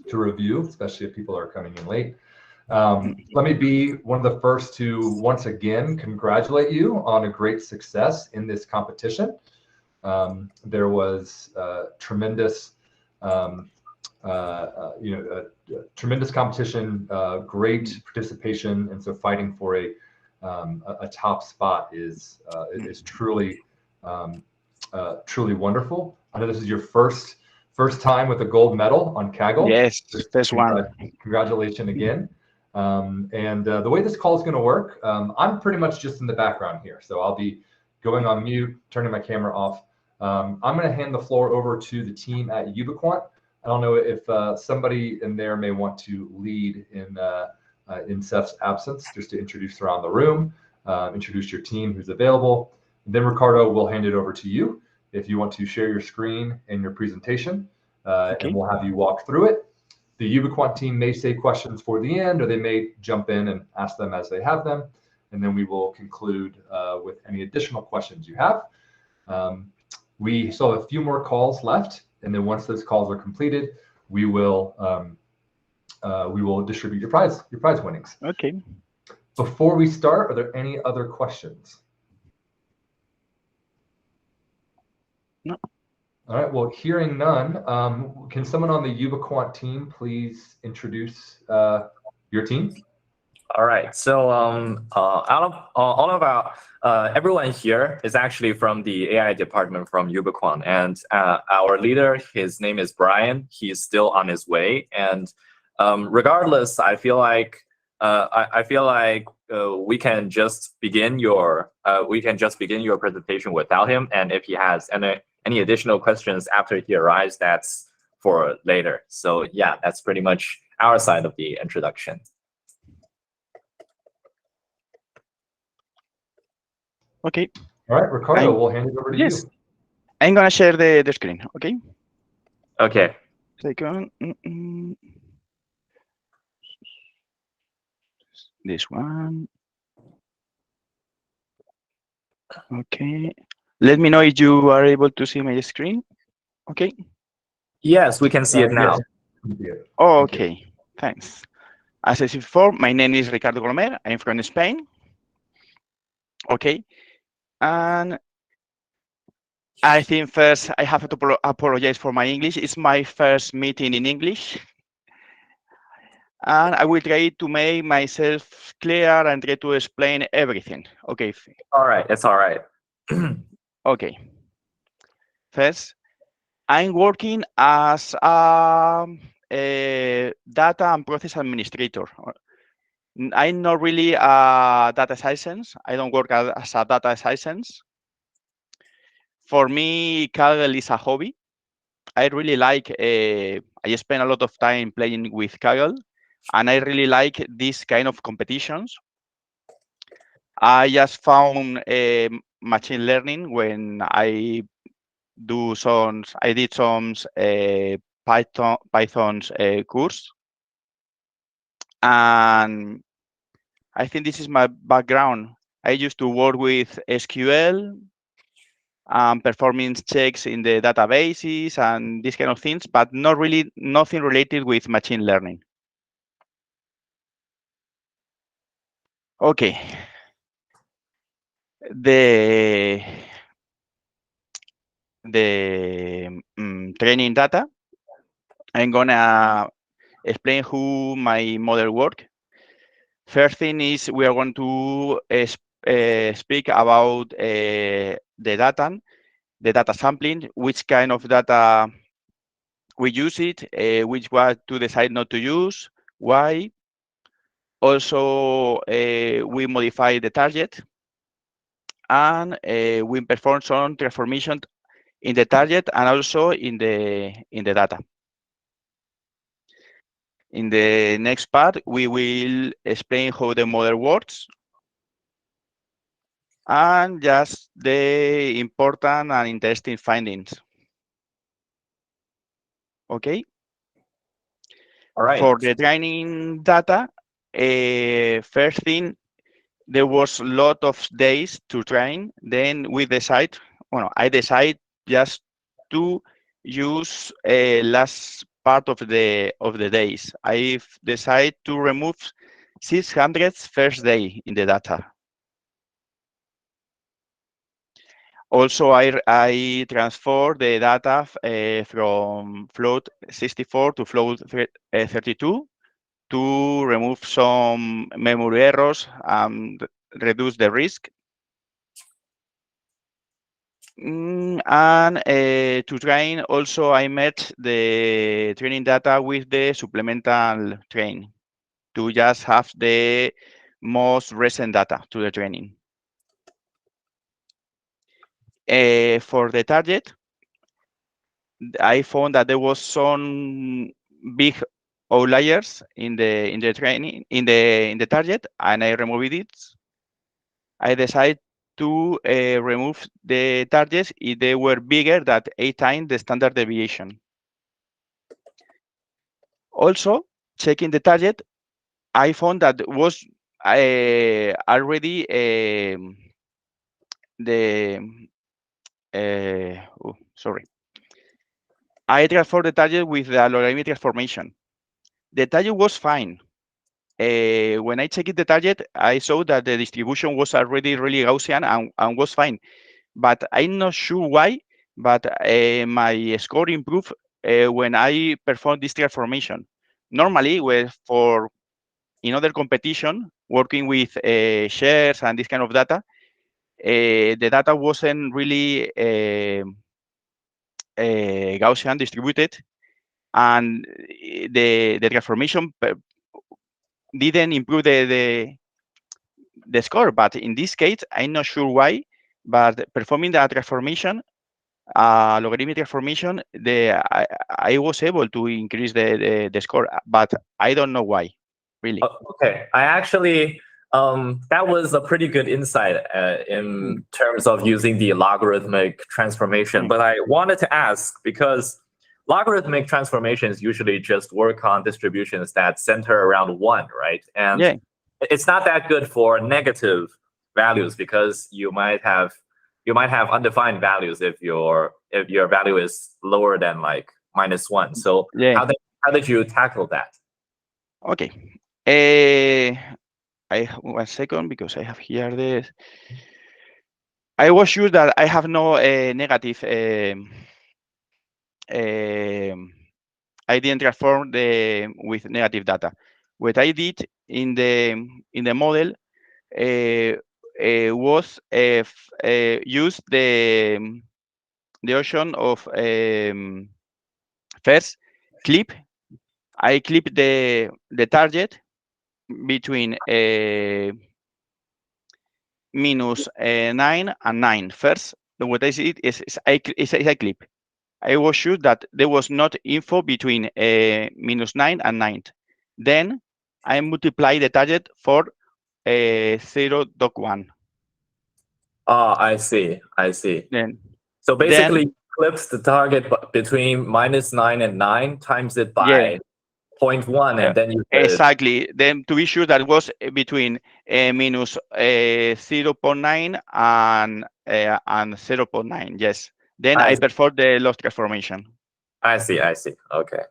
to review, especially if people are coming in late. Let me be one of the first to once again congratulate you on a great success in this competition. There was tremendous, tremendous competition, great participation, and so fighting for a top spot is truly truly wonderful. I know this is your first time with a gold medal on Kaggle. Yes, first one. Congratulations again. The way this call is going to work, I'm pretty much just in the background here, so I'll be going on mute, turning my camera off. I'm going to hand the floor over to the team at Ubiquant. I don't know if somebody in there may want to lead in Seth's absence, just to introduce around the room, introduce your team who's available. And then Ricardo, will hand it over to you if you want to share your screen and your presentation, Okay. and we'll have you walk through it. The Ubiquant team may say questions for the end, or they may jump in and ask them as they have them. And then we will conclude with any additional questions you have. We still have a few more calls left. And then once those calls are completed, we will distribute your prize winnings. Okay. Before we start, are there any other questions? No. All right, well, hearing none, can someone on the Ubiquant team please introduce your team? All right, so all of our everyone here is actually from the AI department from Ubiquant, and our leader, his name is Brian. He's still on his way, and regardless, I feel like we can just begin your presentation without him, and if he has any additional questions after he arrives, that's for later. So yeah, that's pretty much our side of the introduction. Okay. All right, Ricardo, we'll hand it over to you. I'm gonna share the screen. Okay. Okay. Second. This one. Okay. Let me know if you are able to see my screen. Okay. Yes, we can see it now. Yes. Oh, okay. Thanks. As I said before, my name is Ricardo Colomer. I'm from Spain. Okay. And I think first I have to apologize for my English. It's my first meeting in English. And I will try to make myself clear and try to explain everything. Okay. All right, it's all right. Okay. First, I'm working as a data and process administrator. I'm not really a data scientist. I don't work as a data scientist. For me, Kaggle is a hobby. I really like, I spend a lot of time playing with Kaggle, and I really like this kind of competitions. I just found machine learning when I did some Python's course, and I think this is my background. I used to work with SQL, performance checks in the databases and these kind of things, but nothing related with machine learning. Okay. The training data, I'm gonna explain how my model works. First thing is we are going to speak about the data sampling, which kind of data we use it, which one to decide not to use, why. Also, we modify the target, and we perform some transformation in the target and also in the data. In the next part, we will explain how the model works and just the important and interesting findings. Okay. All right. For the training data, first thing, there was a lot of days to train. Then we decide, I decide just to use last part of the days. I've decided to remove 600 first day in the data. Also, I transfer the data from float 64 to float 32 to remove some memory errors and reduce the risk. And to train, also I met the training data with the supplemental train to just have the most recent data to the training. For the target, I found that there was some big outliers in the training in the target, and I removed it. I decided to remove the targets if they were bigger than 8 times the standard deviation. Also, checking the target, I found that was already sorry. I transformed the target with the algorithmic transformation. The target was fine. When I checked the target, I saw that the distribution was already really Gaussian and was fine. But I'm not sure why, but my score improved when I performed this transformation. Normally, in other competition, working with shares and this kind of data, the data wasn't really Gaussian distributed, and the transformation didn't improve the score. But in this case, I'm not sure why, but performing the transformation, logarithmic transformation, I was able to increase the score, but I don't know why, really. Okay, I actually, that was a pretty good insight in terms of using the logarithmic transformation. But I wanted to ask, because logarithmic transformations usually just work on distributions that center around 1, right? And it's not that good for negative values, because you might have undefined values if your value is lower than like -1. So how did you tackle that? Okay. One second, because I have here this. I was sure that I have no negative. I didn't transform with negative data. What I did in the model was use the option of first clip. I clip the target between -9 and 9 first. What I see is I clip. I was sure that there was not info between -9 and 9. Then I multiply the target for 0.1. I see. So basically, clips the target between -9 and 9, times it by 0.1, and then you exactly. Then to be sure that it was between -0.9 and 0.9. Yes. Then I perform the loss transformation. I see. Okay.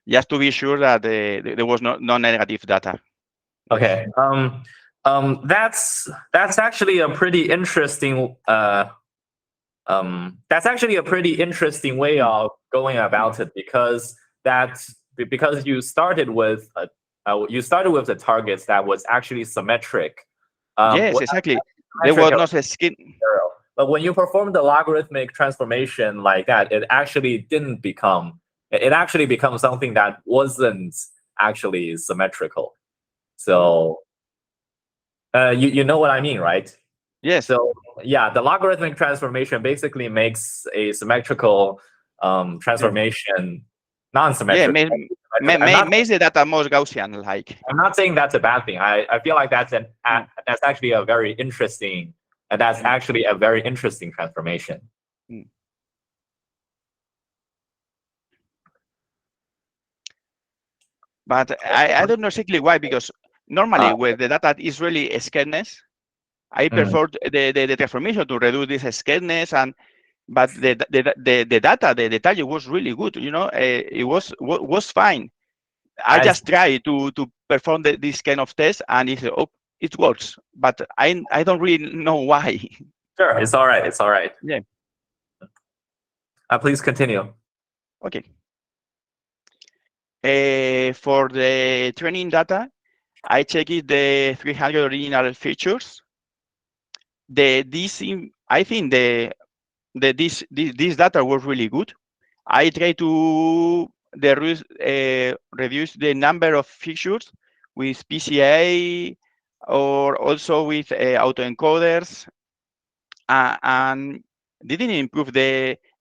Just to be sure that there was no negative data. Okay. That's actually a pretty interesting. That's actually a pretty interesting way of going about it, because you started with the targets that was actually symmetric. Yes, exactly. There was no skin. But when you perform the logarithmic transformation like that, it actually didn't become. It actually becomes something that wasn't actually symmetrical. So you know what I mean, right? Yes. So yeah, the logarithmic transformation basically makes a symmetrical transformation non-symmetrical. Yeah, makes the data more Gaussian like. I'm not saying that's a bad thing. I feel like that's actually a very interesting, transformation. But I don't know exactly why, because normally where the data is really scarceness, I perform the transformation to reduce this scarceness, and but the data, the target was really good. It was fine. I just tried to perform this kind of test, and it works, but I don't really know why. Sure, it's all right. It's all right. Yeah. Please continue. Okay. For the training data, I checked the 300 original features. I think this data was really good. I try to reduce the number of features with PCA or also with autoencoders, and didn't improve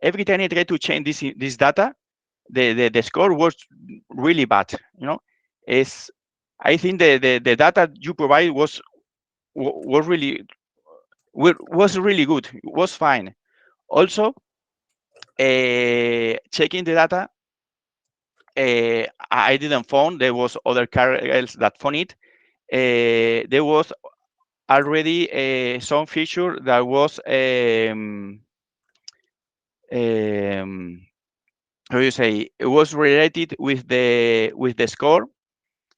every time I try to change this data, the score was really bad. I think the data you provide was really good. It was fine. Also, checking the data, I didn't find there was other Kaggles that found it. There was already some feature that was how do you say, it was related with the score,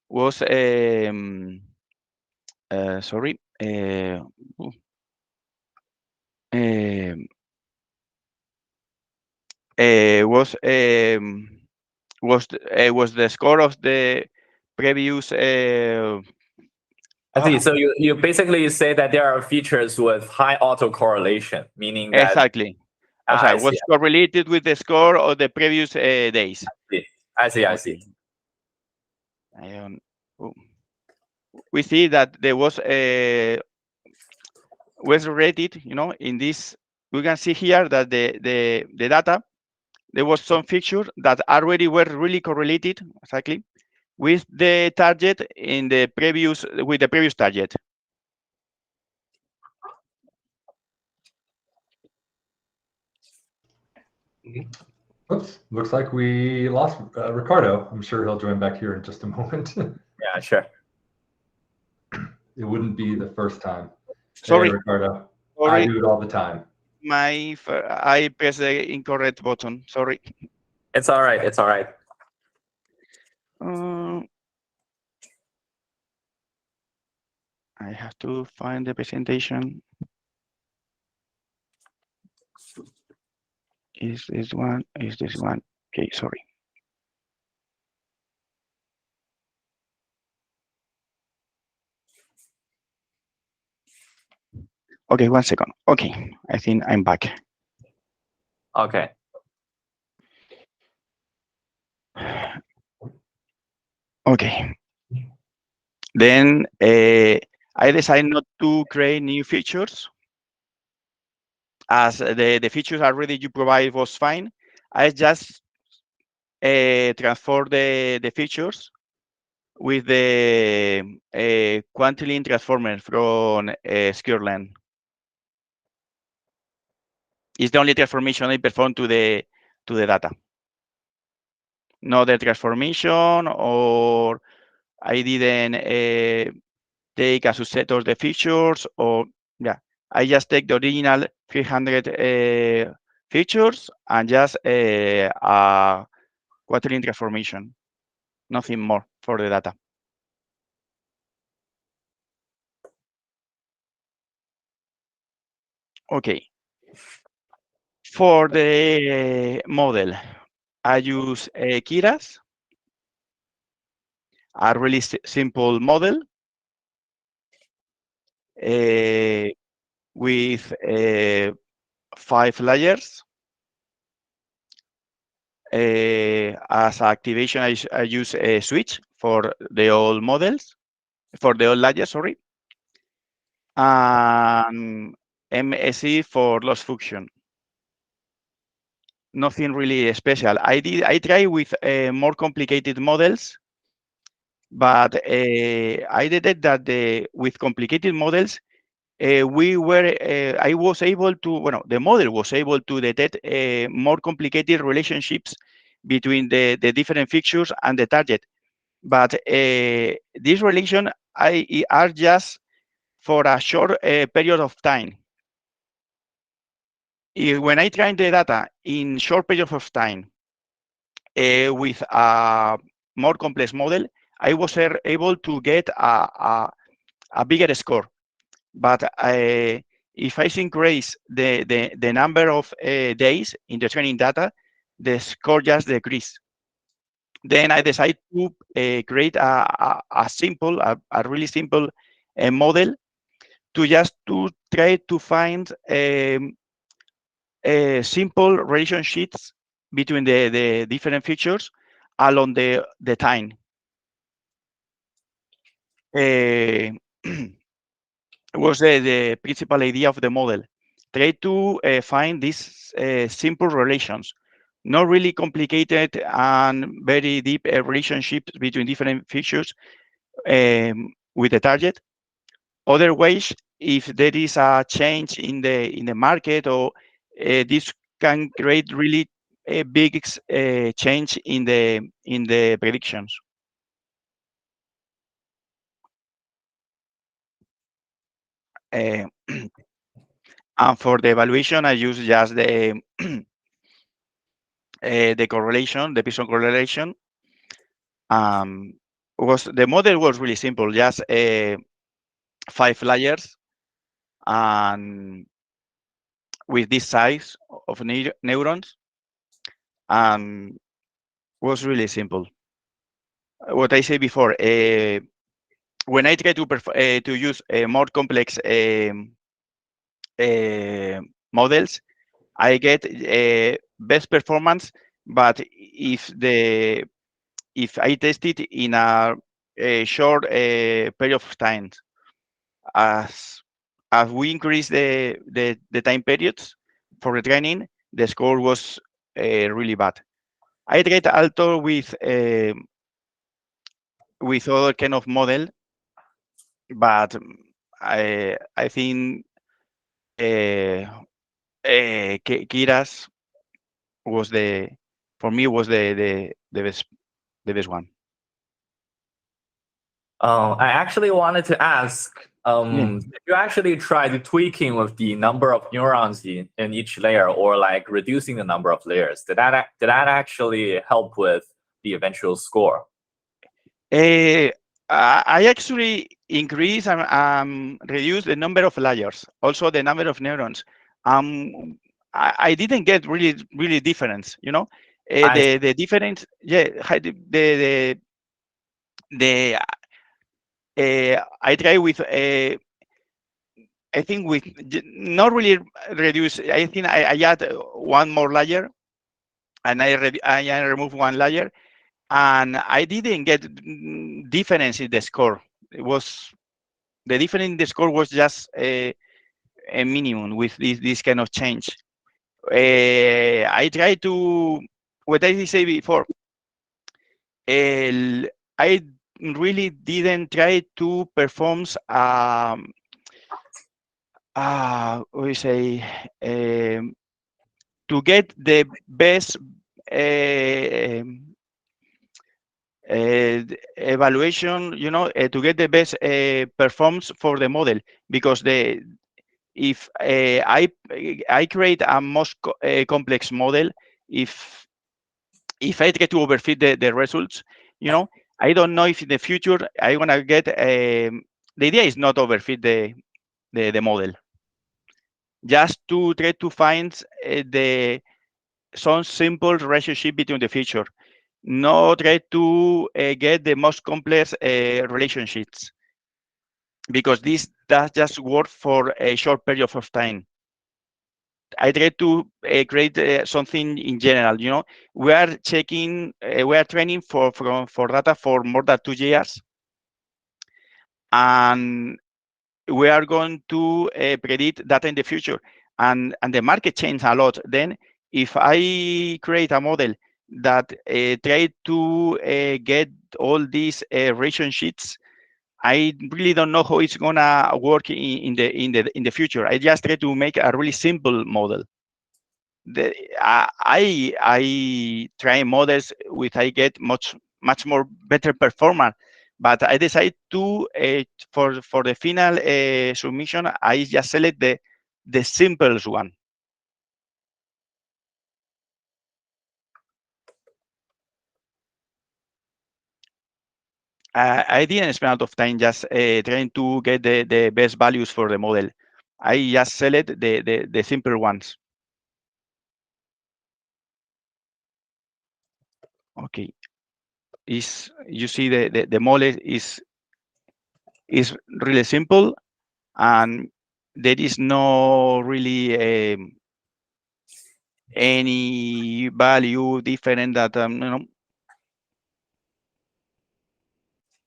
was sorry, was the score of the previous. I see. So you basically say that there are features with high autocorrelation, meaning that Exactly. Was correlated with the score of the previous days. I see. We see that there was rated, in this. We can see here that the data, there was some features that already were really correlated exactly with the target with the previous target. Oops, looks like we lost Ricardo. I'm sure he'll join back here in just a moment. Yeah, sure. It wouldn't be the first time. Sorry, hey, Ricardo. Sorry. I do it all the time. I pressed the incorrect button. Sorry. It's all right. It's all right. I have to find the presentation. Is this one? Is this one? Okay, sorry. Okay, 1 second. Okay, I think I'm back. Okay. Okay. Then I decided not to create new features, as the features already you provide was fine. I just transfer the features with the quantitative transformer from sklearn. It's the only transformation I perform to the data. No the transformation, or I didn't take a subset of the features, or I just take the original 300 features and just a quaternion transformation. Nothing more for the data. Okay. For the model, I use Keras, a really simple model with 5 layers. As activation, I use a switch for the old models, for the old layers, sorry, and MSE for loss function. Nothing really special. I try with more complicated models, but I detect that with complicated models, I was able to, the model was able to detect more complicated relationships between the different features and the target. But these relations are just for a short period of time. when I train the data in short periods of time with a more complex model, I was able to get a bigger score. But if I increase the number of days in the training data, the score just decrease. Then I decide to create a really simple model to try to find simple relationships between the different features along the time. Was the principal idea of the model. Try to find these simple relations, not really complicated and very deep relationships between different features with the target. Otherwise, if there is a change in the market, or this can create really a big change in the predictions. And for the evaluation, I use just the correlation, the Pearson correlation. The model was really simple, just 5 layers, and with this size of neurons, and was really simple. What I said before, when I try to use more complex models, I get best performance. But if I test it in a short period of time, as we increase the time periods for the training, the score was really bad. I tried also with other kind of model, but I think Kira's was for me was the best one. I actually wanted to ask, did you actually try the tweaking with the number of neurons in each layer, or like reducing the number of layers? Did that actually help with the eventual score? I actually increase and reduce the number of layers, also the number of neurons. I didn't get really difference, you know. The difference, yeah, I try with I think with not really reduce. I think I add one more layer, and I remove one layer, and I didn't get difference in the score. It was the difference in the score was just a minimum with this kind of change. I try to, what I say before, I really didn't try to perform we say to get the best evaluation, you know, to get the best performance for the model, because if I create a most complex model, if I try to overfit the results, you know, I don't know if in the future I'm gonna get. The idea is not overfit the model, just to try to find some simple relationship between the feature, not try to get the most complex relationships, because this does just work for a short period of time. I try to create something in general. You know, we are checking, we are training for data for more than 2 years, and we are going to predict data in the future, and the market changes a lot. Then, if I create a model that try to get all these relationships, I really don't know how it's gonna work in the future. I just try to make a really simple model. I try models with I get much more better performance, but I decide to for the final submission, I just select the simplest one. I didn't spend a lot of time just trying to get the best values for the model. I just select the simple ones. Okay, you see the model is really simple, and there is no really any value different that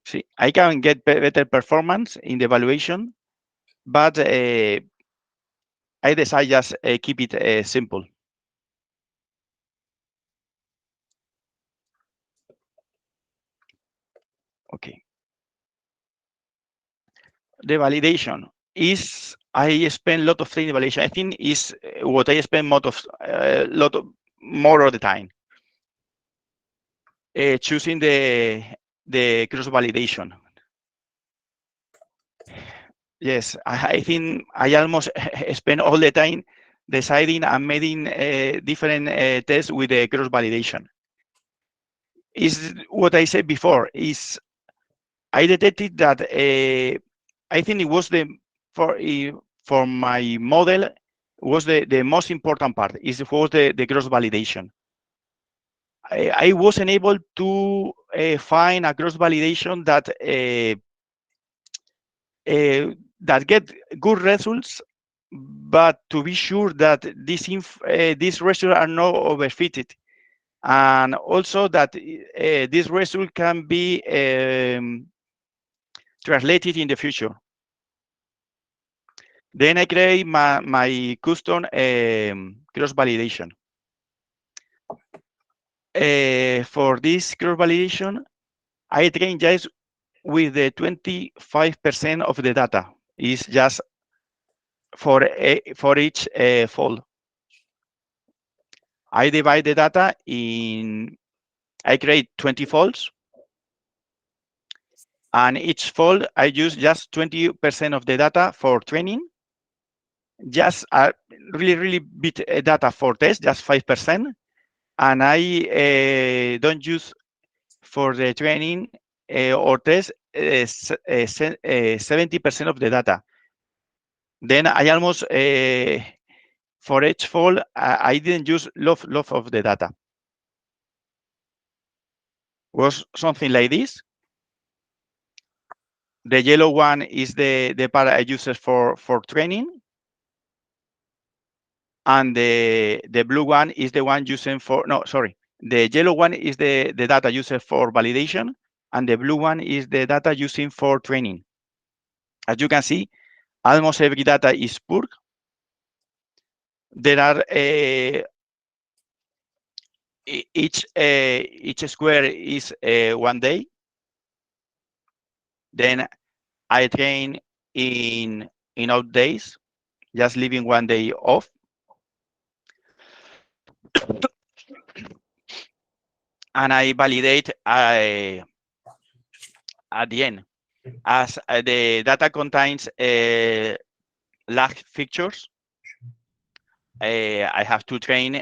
see, I can get better performance in the evaluation, but I decide just keep it simple. Okay. The validation is I spend a lot of time in validation. I think is what I spend more of the time. Choosing the cross validation. Yes, I think I almost spend all the time deciding and making different tests with the cross validation. Is what I said before. Is I detected that I think it was for my model was the most important part. Was the cross validation. I wasn't able to find a cross validation that that get good results, but to be sure that these results are not overfitted, and also that this result can be translated in the future. Then I create my custom cross validation. For this cross validation, I train just with the 25% of the data. Is just for each fold. I divide the data in. I create 20 folds, and each fold I use just 20% of the data for training. Just really bit data for test, just 5%, and I don't use for the training or test 70% of the data. Then I almost for each fold I didn't use lot of the data. Was something like this. The yellow one is the part I use for training, and the blue one is the one using for the yellow one is the data used for validation, and the blue one is the data using for training. As you can see, almost every data is poor. There are each square is 1 day. Then I train in odd days, just leaving 1 day off. And I validate at the end. As the data contains lag features, I have to train,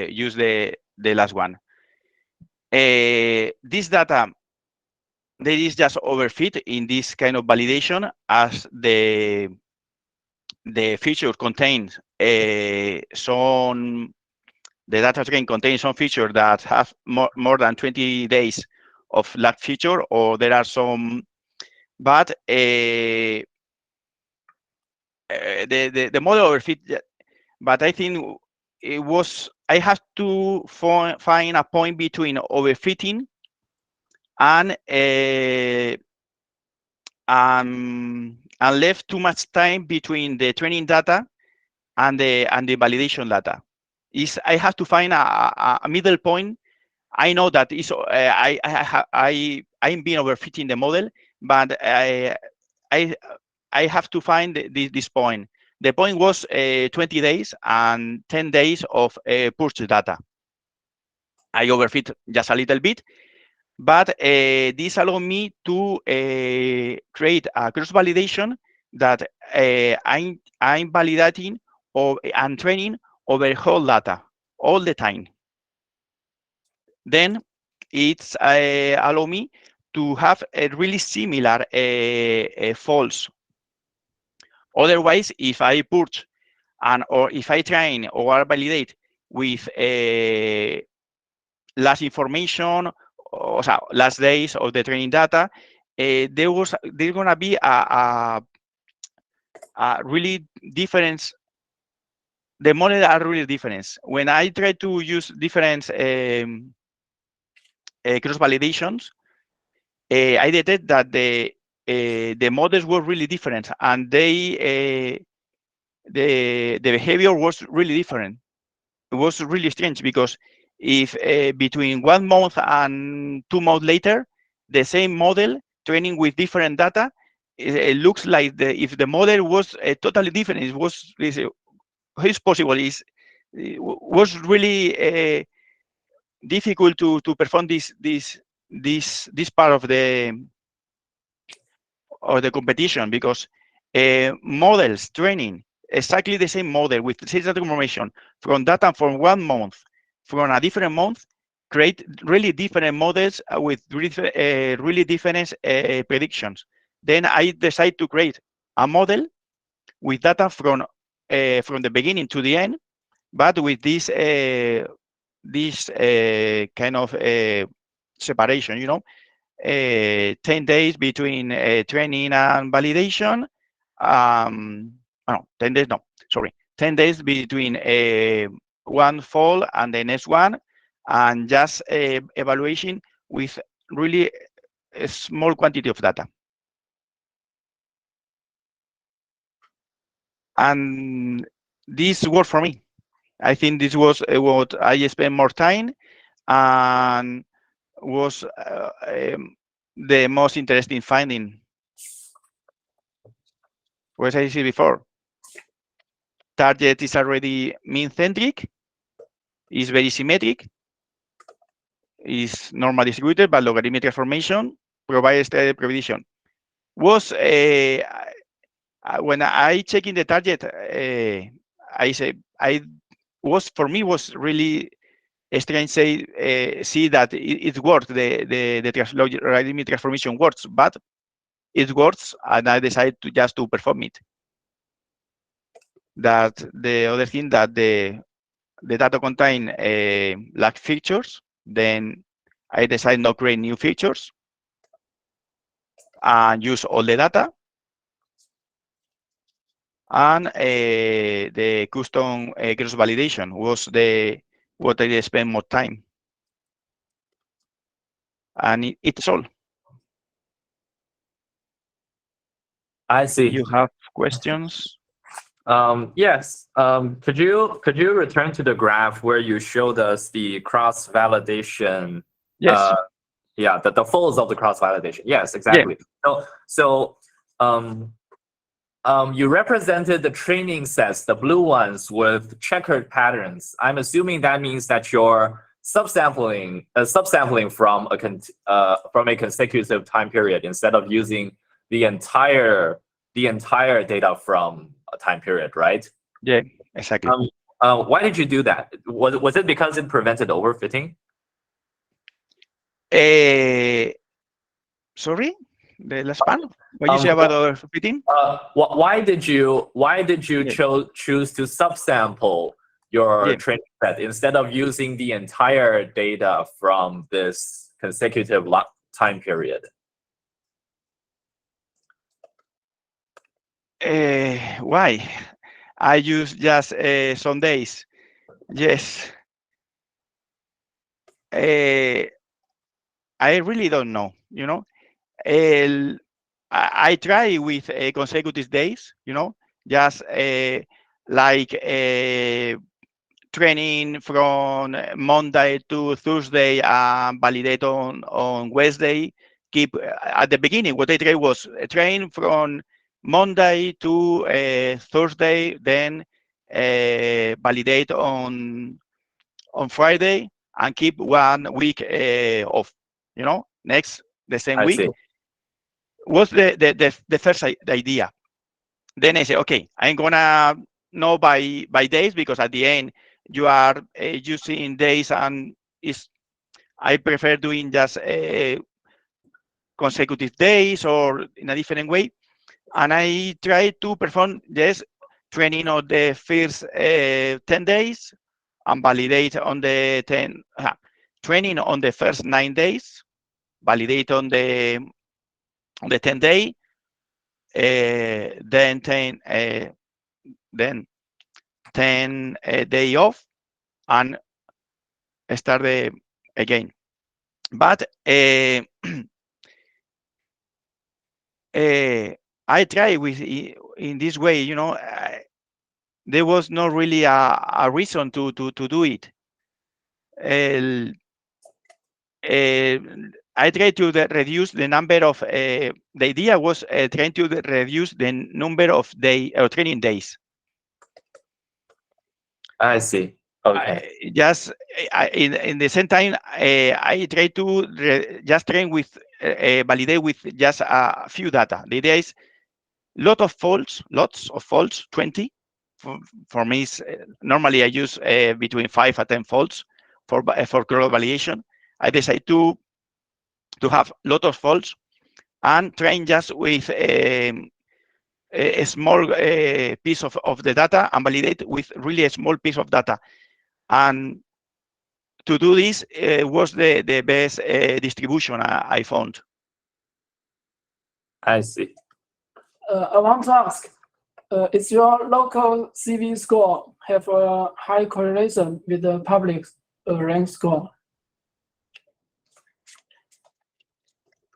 use the last one. This data, there is just overfit in this kind of validation, as the feature contains the data train contains some features that have more than 20 days of lag feature, or there are some, but the model overfit. But I think it was, I have to find a point between overfitting and left too much time between the training data and the validation data. I have to find a middle point. I know that is I'm being overfitting the model, but I have to find this point. The point was 20 days and 10 days of purchase data. I overfit just a little bit, but this allowed me to create a cross validation that I'm validating and training over whole data all the time. Then it's allow me have a really similar faults. Otherwise, if I purge or if I train or validate with last information, or last days of the training data, there's gonna be a really difference. The models are really different. When I try to use different cross validations, I detect that the models were really different, and the behavior was really different. It was really strange because if between 1 month and 2 months later, the same model training with different data, it looks like if the model was totally different, it was how is possible? It was really difficult to perform this part of the competition, because models training exactly the same model with the same data information from data from 1 month from a different month create really different models with really different predictions. Then I decide to create a model with data from the beginning to the end, but with this kind of separation, 10 days between training and validation. No, 10 days, no, sorry. 10 days between one fall and the next one, and just evaluation with really a small quantity of data. And this worked for me. I think this was what I spent more time and was the most interesting finding. As I said before, target is already mean-centric, is very symmetric, is normally distributed, but logarithmic transformation provides the prediction. Was when I check in the target, I say for me was really strange. See that it works. The logarithmic transformation works, but it works, and I decided to just to perform it. That the other thing that the data contain lack features, then I decide not create new features and use all the data. And the custom cross validation was what I spent more time. And it's all. I see. You have questions? Yes. Could you return to the graph where you showed us the cross validation? Yes. Yeah, the folds of the cross validation. Yes, exactly. Yeah. So you represented the training sets, the blue ones with checkered patterns. I'm assuming that means that you're subsampling from a consecutive time period instead of using the entire data from a time period, right? Yeah, exactly. Why did you do that? Was it because it prevented overfitting? Sorry, the last part. What you say about overfitting? Why did you choose to subsample your training set instead of using the entire data from this consecutive time period? Why? I use just some days. Yes. I really don't know. I try with consecutive days. Just like training from Monday to Thursday and validate on Wednesday. Keep at the beginning. What I tried was train from Monday to Thursday, then validate on Friday, and keep 1 week off. Next the same week. See. Was the first idea. Then I say, okay, I'm gonna know by days, because at the end you are using days, and I prefer doing just consecutive days or in a different way. And I try to perform this training on the first 10 days and validate on the training on the first 9 days, validate on the 10 day, then 10 day off and start again. But I try with in this way, you know. There was not really a reason to do it. I tried to reduce the number of. The idea was trying to reduce the number of training days. I see. Okay. In the same time, I try to just train with validate with just a few data. The idea is lots of faults, 20. For me, normally I use between 5 and 10 faults for cross validation. I decide to have lot of faults and train just with a small piece of the data and validate with really a small piece of data. And to do this was the best distribution I found. I see. I want to ask, is your local CV score have a high correlation with the public rank score?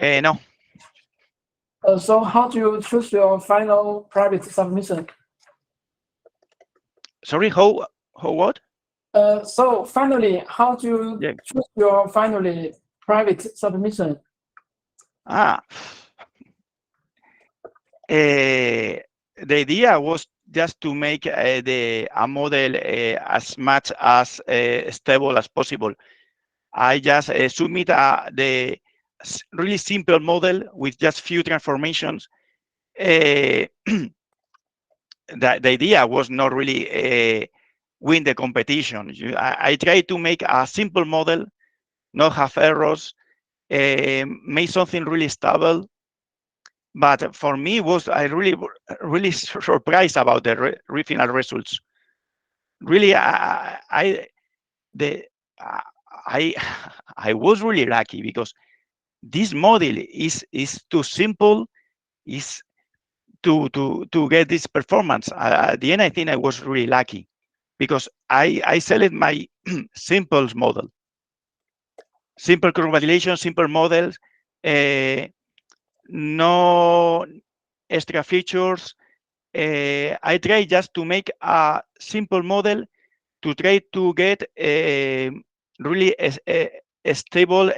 No. So how do you choose your final private submission? Sorry, how what? So finally, how do you choose your finally private submission? The idea was just to make a model as much as stable as possible. I just submit the really simple model with just few transformations. The idea was not really win the competition. I try to make a simple model, not have errors, make something really stable. But for me, I really surprised about the final results. Really, I was really lucky because this model is too simple, is to get this performance. At the end, I think I was really lucky because I selected my simple model, simple cross validation, simple models. No extra features. I try just to make a simple model to try to get really stable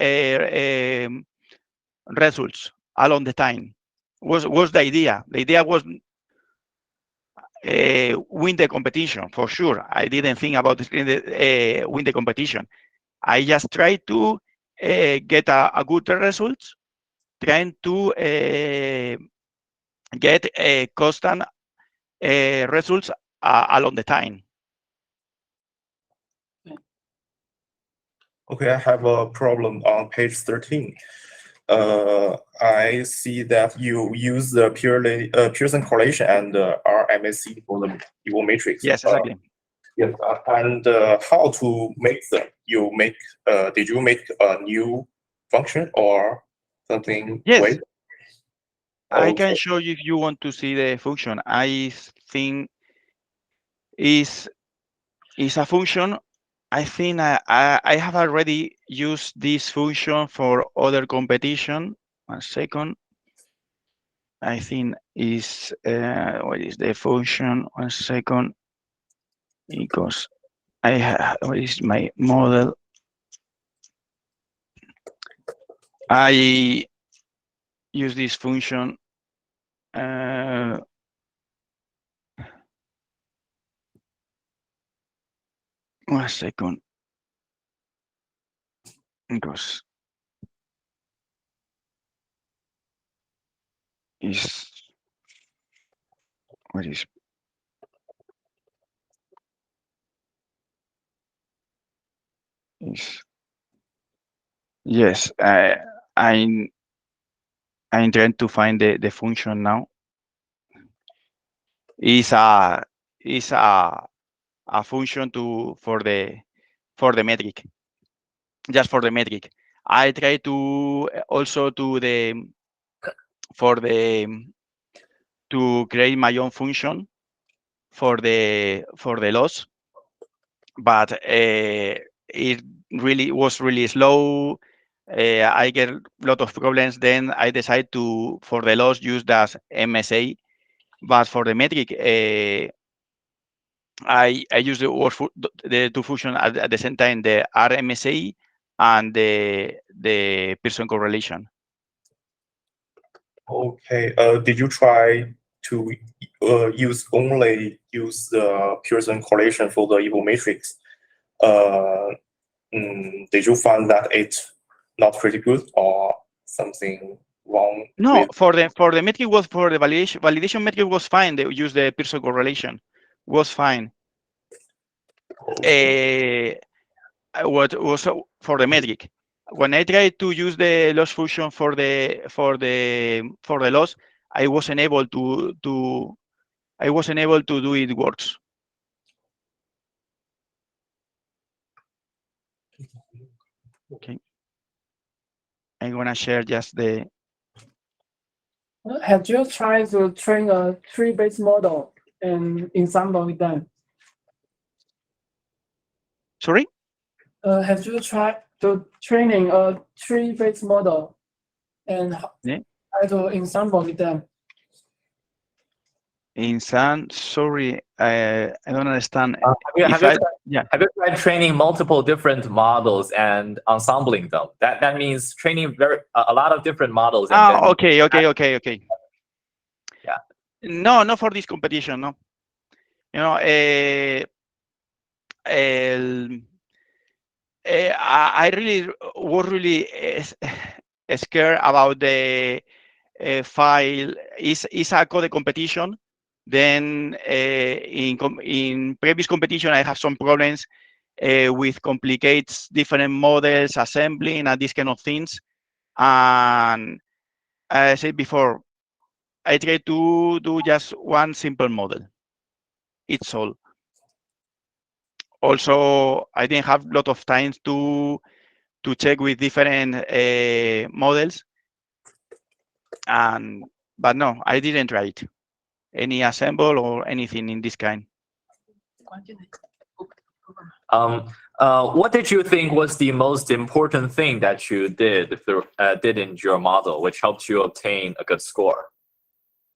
results along the time. Was the idea. The idea was win the competition for sure. I didn't think about win the competition. I just tried to get a good results, trying to get constant results along the time. Okay, I have a problem on page 13. I see that you use the Pearson correlation and RMSE for the equal matrix. Yes, exactly. Yes, and how to make them? Did you make a new function or something? Yes. Okay. I can show you if you want to see the function. I think is a function. I think I have already used this function for other competition. 1 second. I think is what is the function? 1 second. Because I have what is my model? I use this function. 1 second. Because is what is yes. I'm trying to find the function now. Is a function for the metric, just for the metric. I try to also to create my own function for the loss, but it was really slow. I get a lot of problems. Then I decide to, for the loss, use that MSA, but for the metric, I use the two functions at the same time, the RMSA and the Pearson correlation. Okay. Did you try to use the Pearson correlation for the evil matrix? Did you find that it's not pretty good or something wrong? No, for the metric was for the validation metric was fine. They use the Pearson correlation was fine. What was for the metric? When I tried to use the loss function for the loss, I wasn't able to do it works. Okay. I'm gonna share just the. Have you tried to train a tree-based model and ensemble with them? Sorry? Have you tried to training a tree-based model and try to ensemble with them? Sorry, I don't understand. Have you tried training multiple different models and ensembling them? That means training a lot of different models. And okay. Yeah. No, not for this competition. No. You know, I really was really scared about the file. Is a code competition. Then in previous competition, I have some problems with complicates different models, assembling, and these kind of things. And as I said before, I try to do just one simple model. It's all. Also, I didn't have a lot of time to check with different models. But no, I didn't try it. Any assemble or anything in this kind. What did you think was the most important thing that you did in your model, which helped you obtain a good score?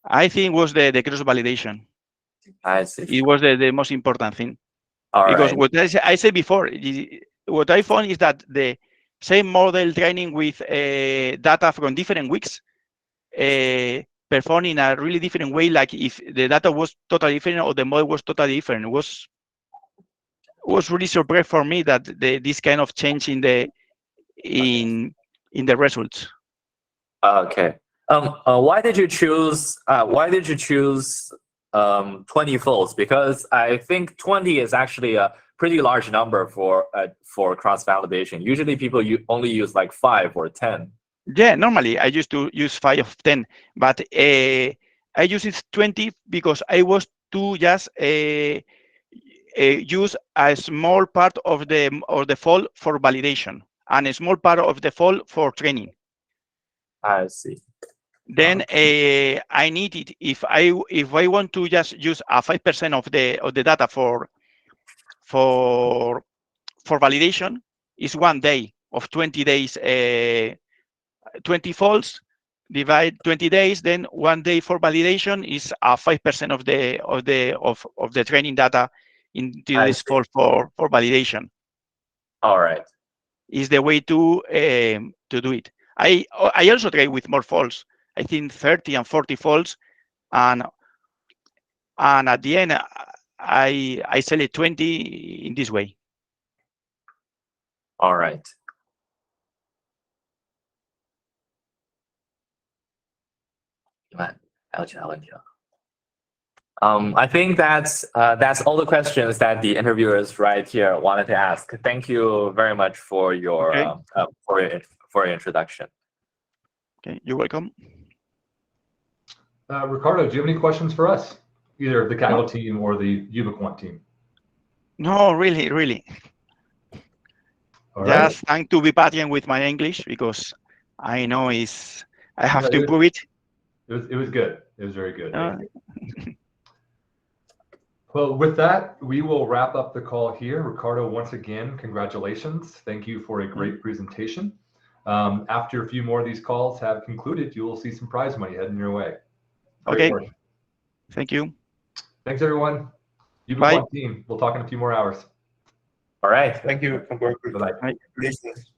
I think was the cross validation. I see. It was the most important thing. All because right. what I said before, what I found is that the same model training with data from different weeks perform in a really different way. Like if the data was totally different or the model was totally different, it was really surprised for me that this kind of change in the results. Okay. Why did you choose 20 folds? Because I think 20 is actually a pretty large number for cross validation. Usually people only use like 5 or 10. Yeah, normally I used to use 5 of 10, but I use it 20 because I was to just use a small part of the fold for validation and a small part of the fold for training. I see. Then I need it if I want to just use a 5% of the data for validation is 1 day of 20 days. 20 folds divide 20 days, then 1 day for validation is a 5% of the training data into this fold for validation. All right. Is the way to do it. I also try with more folds. I think 30 and 40 folds, and at the end I select 20 in this way. All right. I think that's all the questions that the interviewers right here wanted to ask. Thank you very much for your for your introduction. Okay, you're welcome. Ricardo, do you have any questions for us? Either the Kaggle team or the Ubiquant team? No, really. All right. Just trying to be patient with my English because I know I have Yeah, to improve it. It was good. It was very good. Uh, Thank you. Well, with that, we will wrap up the call here. Ricardo, once again, congratulations. Thank you for a great presentation. After a few more of these calls have concluded, you will see some prize money heading your way. Great Okay. work. Thank you. Thanks, everyone. Bye. Ubiquant team. We'll talk in a few more hours. All right. Thank you. Bye-bye. Congratulations.